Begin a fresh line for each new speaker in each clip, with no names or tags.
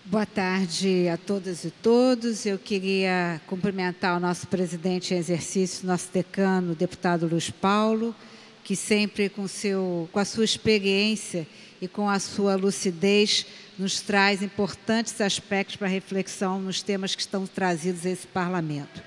Boa tarde a todas e todos. Eu queria cumprimentar o nosso presidente em exercício, nosso decano, o deputado Luiz Paulo, que sempre com a sua experiência e com a sua lucidez nos traz importantes aspectos para reflexão nos temas que estão trazidos a esse parlamento.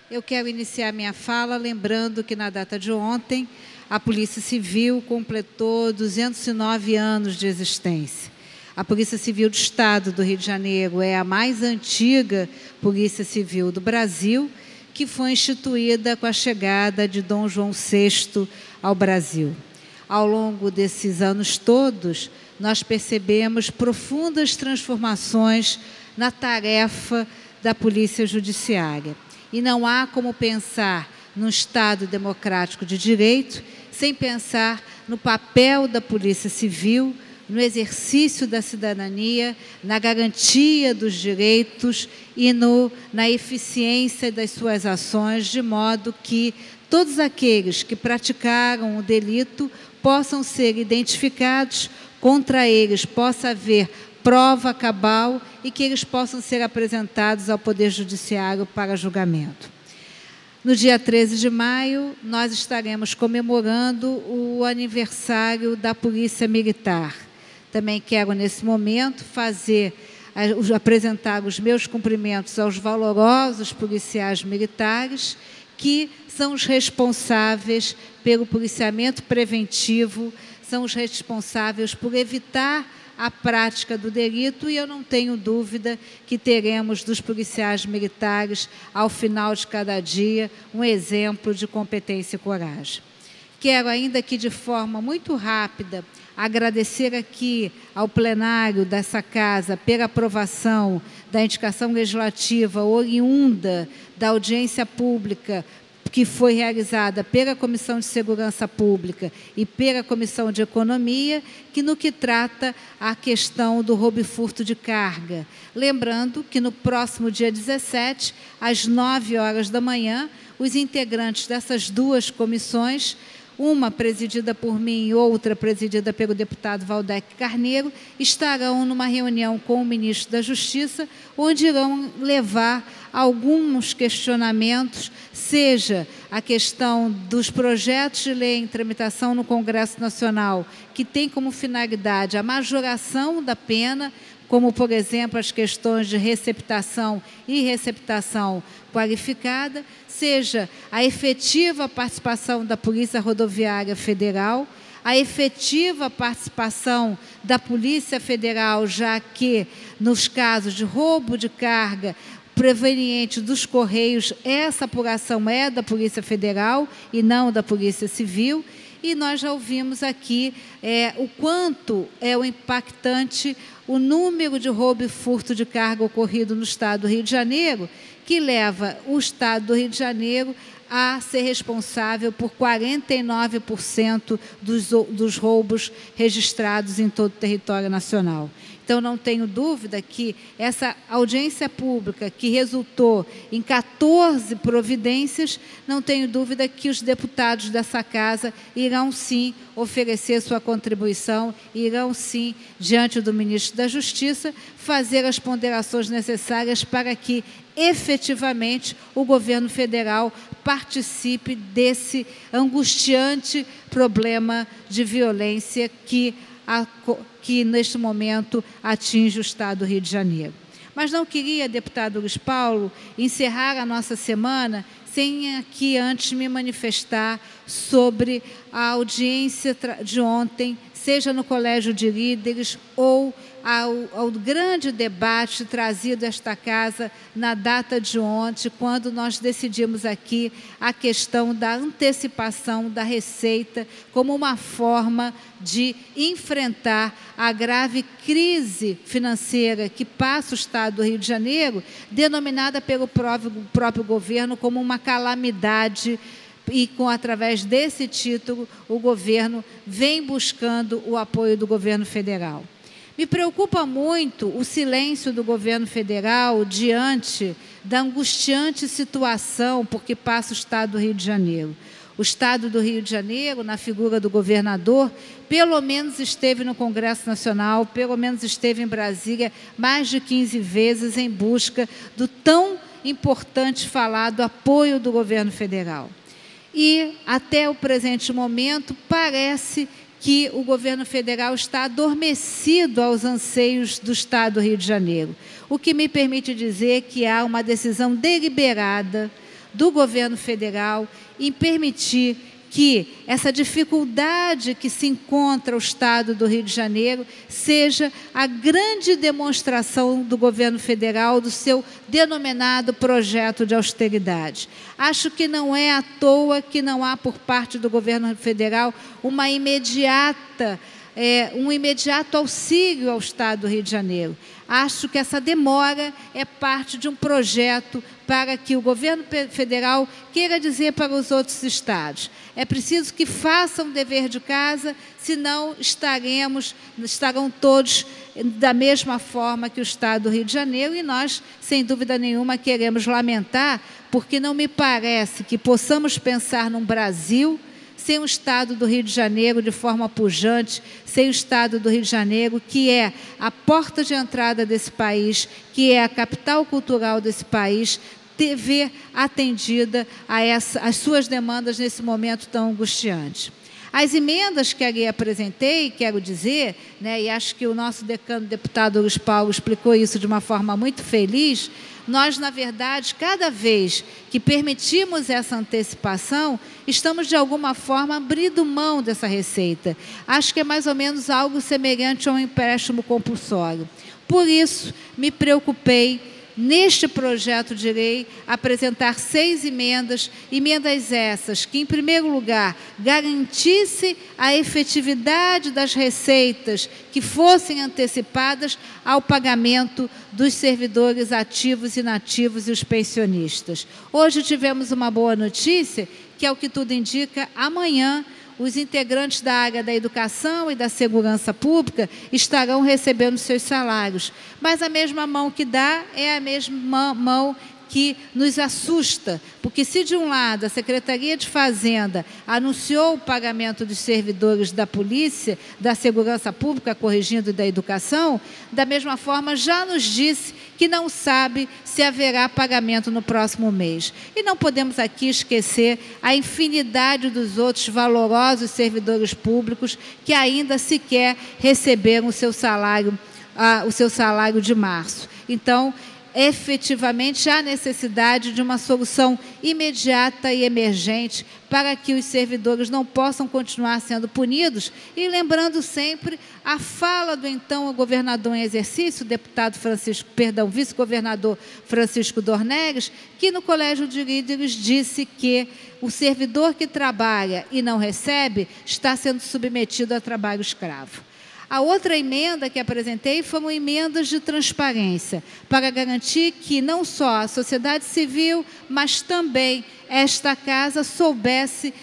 Eu quero iniciar minha fala lembrando que na data de ontem a Polícia Civil completou 209 anos de existência. A Polícia Civil do Estado do Rio de Janeiro é a mais antiga Polícia Civil do Brasil, que foi instituída com a chegada de Dom João VI ao Brasil. Ao longo desses anos todos, nós percebemos profundas transformações na tarefa da Polícia Judiciária. E não há como pensar num Estado democrático de direito sem pensar no papel da Polícia Civil, no exercício da cidadania, na garantia dos direitos e na eficiência das suas ações, de modo que todos aqueles que praticaram o delito possam ser identificados, contra eles possa haver prova cabal e que eles possam ser apresentados ao Poder Judiciário para julgamento. No dia 13 de maio, nós estaremos comemorando o aniversário da Polícia Militar. Também quero, nesse momento, apresentar os meus cumprimentos aos valorosos policiais militares, que são os responsáveis pelo policiamento preventivo, são os responsáveis por evitar a prática do delito, e eu não tenho dúvida que teremos dos policiais militares, ao final de cada dia, um exemplo de competência e coragem. Quero, ainda que de forma muito rápida, agradecer aqui ao plenário dessa Casa pela aprovação da indicação legislativa oriunda da audiência pública que foi realizada pela Comissão de Segurança Pública e pela Comissão de Economia, que no que trata a questão do roubo e furto de carga. Lembrando que no próximo dia 17, às 9 horas da manhã, os integrantes dessas duas comissões, uma presidida por mim e outra presidida pelo deputado Valdec Carneiro, estarão numa reunião com o ministro da Justiça, onde irão levar alguns questionamentos, seja a questão dos projetos de lei em tramitação no Congresso Nacional, que tem como finalidade a majoração da pena, como, por exemplo, as questões de receptação e receptação qualificada, seja a efetiva participação da Polícia Rodoviária Federal, a efetiva participação da Polícia Federal, já que, nos casos de roubo de carga proveniente dos Correios, essa apuração é da Polícia Federal e não da Polícia Civil. E nós já ouvimos aqui o quanto é o impactante o número de roubo e furto de carga ocorrido no Estado do Rio de Janeiro, que leva o Estado do Rio de Janeiro a ser responsável por 49% dos roubos registrados em todo o território nacional. Então, não tenho dúvida que essa audiência pública, que resultou em 14 providências, não tenho dúvida que os deputados dessa Casa irão, sim, oferecer sua contribuição, irão, sim, diante do ministro da Justiça, fazer as ponderações necessárias para que, efetivamente, o governo federal participe desse angustiante problema de violência que neste momento atinge o Estado do Rio de Janeiro. Mas não queria, deputado Luiz Paulo, encerrar a nossa semana sem aqui antes me manifestar sobre a audiência de ontem, seja no Colégio de Líderes ou ao grande debate trazido a esta Casa na data de ontem, quando nós decidimos aqui a questão da antecipação da receita como uma forma de enfrentar a grave crise financeira que passa o Estado do Rio de Janeiro, denominada pelo próprio governo como uma calamidade, e através desse título o governo vem buscando o apoio do governo federal. Me preocupa muito o silêncio do governo federal diante da angustiante situação por que passa o Estado do Rio de Janeiro. O Estado do Rio de Janeiro, na figura do governador, pelo menos esteve no Congresso Nacional, pelo menos esteve em Brasília mais de 15 vezes em busca do tão importante falado apoio do governo federal. E, até o presente momento, parece que o governo federal está adormecido aos anseios do Estado do Rio de Janeiro, o que me permite dizer que há uma decisão deliberada do governo federal em permitir que essa dificuldade que se encontra o Estado do Rio de Janeiro seja a grande demonstração do governo federal do seu denominado projeto de austeridade. Acho que não é à toa que não há por parte do governo federal um imediato auxílio ao Estado do Rio de Janeiro. Acho que essa demora é parte de um projeto para que o governo federal queira dizer para os outros estados: é preciso que façam o dever de casa, senão estarão todos da mesma forma que o Estado do Rio de Janeiro, e nós, sem dúvida nenhuma, queremos lamentar, porque não me parece que possamos pensar num Brasil sem o Estado do Rio de Janeiro de forma pujante, sem o Estado do Rio de Janeiro, que é a porta de entrada desse país, que é a capital cultural desse país, ver atendida às suas demandas nesse momento tão angustiante. As emendas que ali apresentei, quero dizer, né, e acho que o nosso decano, deputado Luiz Paulo, explicou isso de uma forma muito feliz, nós, na verdade, cada vez que permitimos essa antecipação, estamos, de alguma forma, abrindo mão dessa receita. Acho que é mais ou menos algo semelhante a um empréstimo compulsório. Por isso, me preocupei, neste projeto de lei, apresentar 6 emendas essas que, em primeiro lugar, garantisse a efetividade das receitas que fossem antecipadas ao pagamento dos servidores ativos, inativos e os pensionistas. Hoje tivemos uma boa notícia, que, ao que tudo indica, amanhã os integrantes da área da educação e da segurança pública estarão recebendo seus salários. Mas a mesma mão que dá é a mesma mão que nos assusta, porque se de um lado a Secretaria de Fazenda anunciou o pagamento dos servidores da polícia, da segurança pública, corrigindo, da educação, da mesma forma já nos disse que não sabe se haverá pagamento no próximo mês. E não podemos aqui esquecer a infinidade dos outros valorosos servidores públicos que ainda sequer receberam o seu salário de março. Então, efetivamente, há necessidade de uma solução imediata e emergente para que os servidores não possam continuar sendo punidos. E lembrando sempre a fala do então governador em exercício, vice-governador Francisco Dornelles, que no Colégio de Líderes disse que o servidor que trabalha e não recebe está sendo submetido a trabalho escravo. A outra emenda que apresentei foram emendas de transparência, para garantir que não só a sociedade civil, mas também esta casa soubesse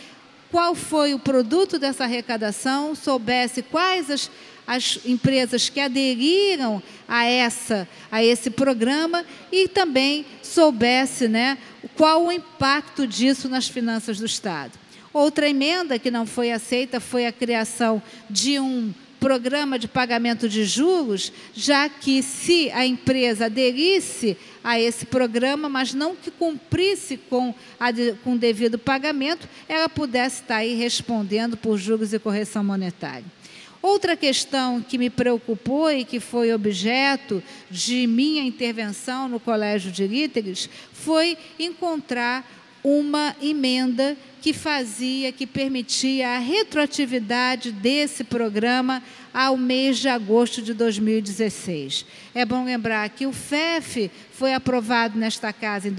qual foi o produto dessa arrecadação, soubesse quais as empresas que aderiram a esse programa e também soubesse, né, qual o impacto disso nas finanças do Estado. Outra emenda que não foi aceita foi a criação de um programa de pagamento de juros, já que se a empresa aderisse a esse programa, mas não que cumprisse com o devido pagamento, ela pudesse estar aí respondendo por juros e correção monetária. Outra questão que me preocupou e que foi objeto de minha intervenção no Colégio de Líderes foi encontrar uma emenda que permitia a retroatividade desse programa ao mês de agosto de 2016. É bom lembrar que o FEF foi aprovado nesta casa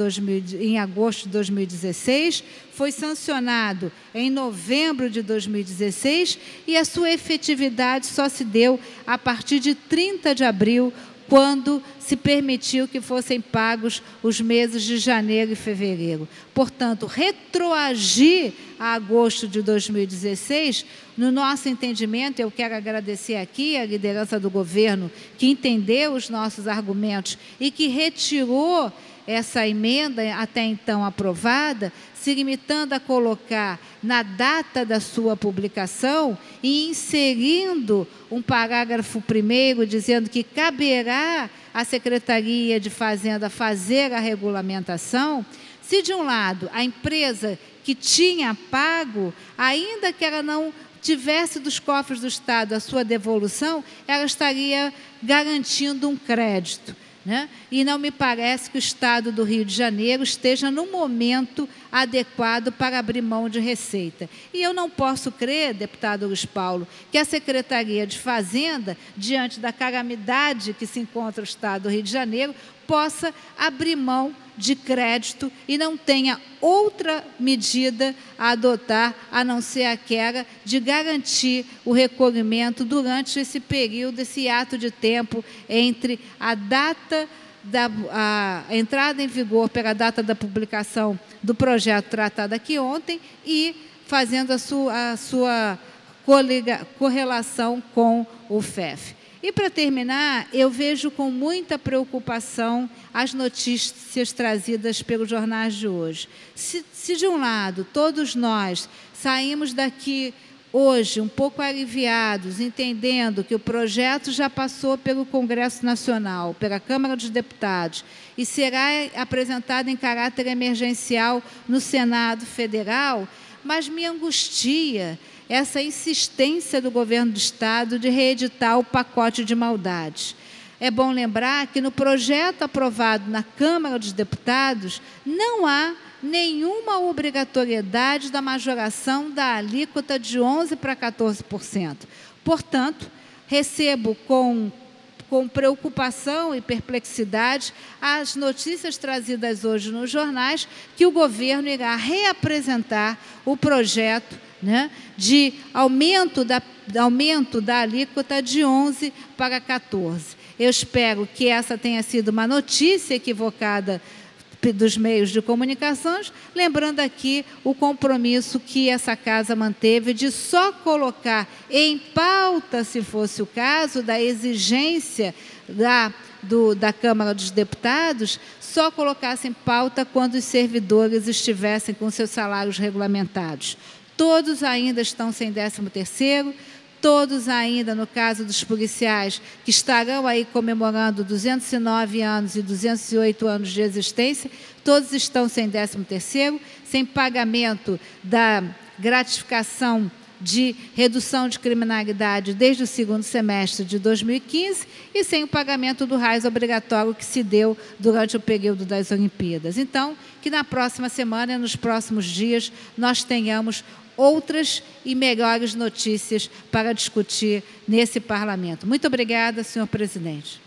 em agosto de 2016, foi sancionado em novembro de 2016 e a sua efetividade só se deu a partir de 30 de abril, quando se permitiu que fossem pagos os meses de janeiro e fevereiro. Portanto, retroagir a agosto de 2016, no nosso entendimento, eu quero agradecer aqui a liderança do governo, que entendeu os nossos argumentos e que retirou essa emenda, até então aprovada, se limitando a colocar na data da sua publicação e inserindo um parágrafo primeiro dizendo que caberá à Secretaria de Fazenda fazer a regulamentação. Se, de um lado, a empresa que tinha pago, ainda que ela não tivesse dos cofres do Estado a sua devolução, ela estaria garantindo um crédito, né? E não me parece que o Estado do Rio de Janeiro esteja no momento adequado para abrir mão de receita. E eu não posso crer, deputado Luiz Paulo, que a Secretaria de Fazenda, diante da calamidade que se encontra o Estado do Rio de Janeiro, possa abrir mão de crédito e não tenha outra medida a adotar, a não ser aquela de garantir o recolhimento durante esse período, esse ato de tempo entre a data a entrada em vigor pela data da publicação do projeto tratado aqui ontem e fazendo a sua correlação com o FEF. E, para terminar, eu vejo com muita preocupação as notícias trazidas pelos jornais de hoje. Se de um lado, todos nós saímos daqui hoje um pouco aliviados, entendendo que o projeto já passou pelo Congresso Nacional, pela Câmara dos Deputados, e será apresentado em caráter emergencial no Senado Federal, mas me angustia essa insistência do governo do Estado de reeditar o pacote de maldades. É bom lembrar que no projeto aprovado na Câmara dos Deputados não há nenhuma obrigatoriedade da majoração da alíquota de 11% para 14%. Portanto, recebo com preocupação e perplexidade as notícias trazidas hoje nos jornais que o governo irá reapresentar o projeto, né, de aumento da alíquota de 11% para 14%. Eu espero que essa tenha sido uma notícia equivocada dos meios de comunicação, lembrando aqui o compromisso que essa casa manteve de só colocar em pauta, se fosse o caso, da exigência da Câmara dos Deputados, só colocasse em pauta quando os servidores estivessem com seus salários regulamentados. Todos ainda estão sem 13º, todos ainda, no caso dos policiais, que estarão aí comemorando 209 anos e 208 anos de existência, todos estão sem 13º, sem pagamento da gratificação de redução de criminalidade desde o 2º semestre de 2015 e sem o pagamento do RAIS obrigatório que se deu durante o período das Olimpíadas. Então, que na próxima semana e nos próximos dias nós tenhamos outras e melhores notícias para discutir nesse parlamento. Muito obrigada, senhor presidente.